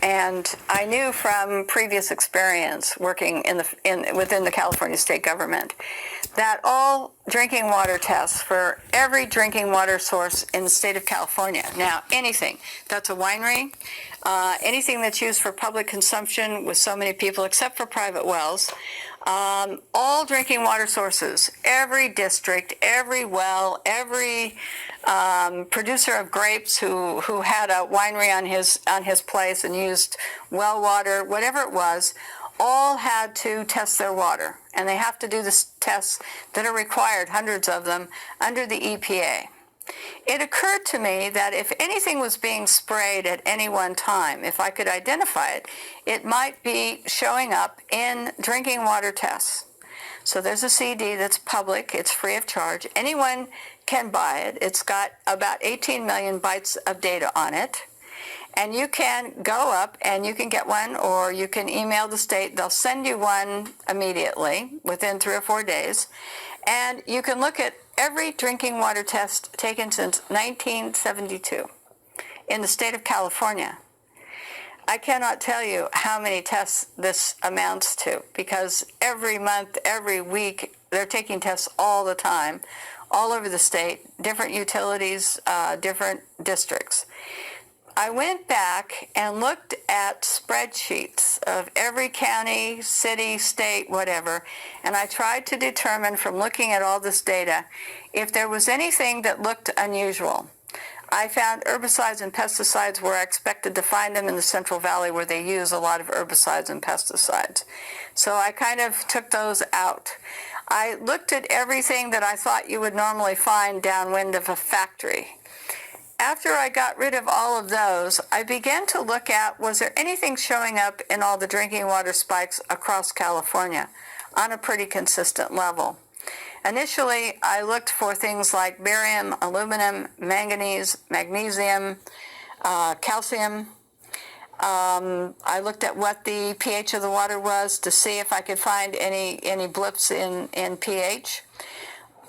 and I knew from previous experience working within the California state government that all drinking water tests for every drinking water source in the state of California, now anything that's a winery, anything that's used for public consumption with so many people except for private wells, all drinking water sources, every district, every well, every producer of grapes who had a winery on his place and used well water, whatever it was, all had to test their water. And they have to do the tests that are required, hundreds of them, under the EPA. It occurred to me that if anything was being sprayed at any one time, if I could identify it, it might be showing up in drinking water tests. So there's a CD that's public. It's free of charge. Anyone can buy it. It's got about 18 million bytes of data on it. And you can go up and you can get one, or you can email the state. They'll send you one immediately within 3 or 4 days. And you can look at every drinking water test taken since 1972 in the state of California. I cannot tell you how many tests this amounts to, because every month, every week, they're taking tests all the time, all over the state, different utilities, different districts. I went back and looked at spreadsheets of every county, city, state, whatever, and I tried to determine from looking at all this data if there was anything that looked unusual. I found herbicides and pesticides where I expected to find them in the Central Valley, where they use a lot of herbicides and pesticides. So I kind of took those out. I looked at everything that I thought you would normally find downwind of a factory. After I got rid of all of those, I began to look at, was there anything showing up in all the drinking water spikes across California on a pretty consistent level? Initially, I looked for things like barium, aluminum, manganese, magnesium, calcium. I looked at what the pH of the water was to see if I could find any blips in pH.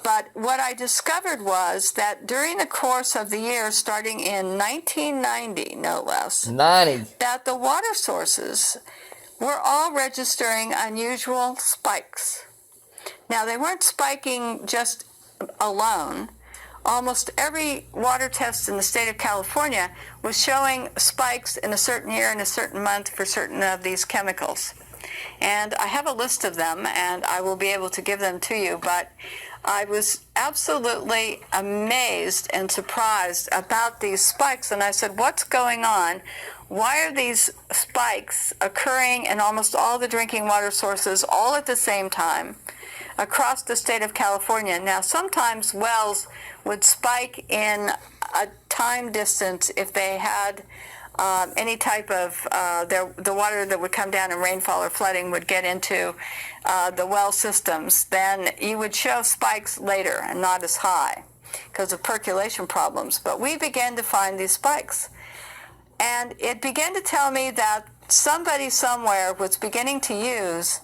But what I discovered was that during the course of the year, starting in 1990, no less, 90, that the water sources were all registering unusual spikes. Now, they weren't spiking just alone. Almost every water test in the state of California was showing spikes in a certain year and a certain month for certain of these chemicals. And I have a list of them, and I will be able to give them to you, but I was absolutely amazed and surprised about these spikes, and I said, what's going on? Why are these spikes occurring in almost all the drinking water sources all at the same time across the state of California? Now, sometimes wells would spike in a time distance if they had any type of, the water that would come down in rainfall or flooding would get into the well systems. Then you would show spikes later and not as high because of percolation problems. But we began to find these spikes. And it began to tell me that somebody somewhere was beginning to use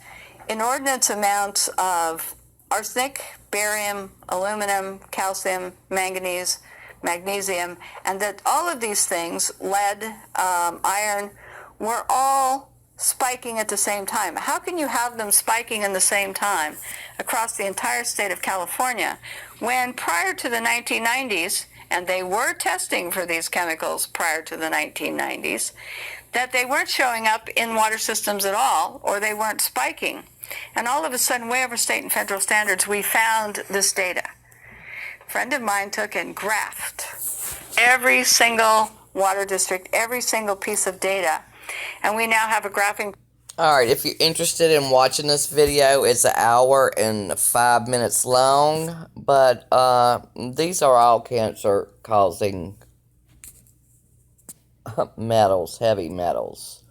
inordinate amounts of arsenic, barium, aluminum, calcium, manganese, magnesium, and that all of these things, lead, iron, were all spiking at the same time. How can you have them spiking in the same time across the entire state of California when prior to the 1990s, and they were testing for these chemicals prior to the 1990s, that they weren't showing up in water systems at all, or they weren't spiking. And all of a sudden, way over state and federal standards, we found this data. A friend of mine took and graphed every single water district, every single piece of data, and we now have a graphing. Alright, if you're interested in watching this video, it's an hour and 5 minutes long, but these are all cancer-causing metals, heavy metals.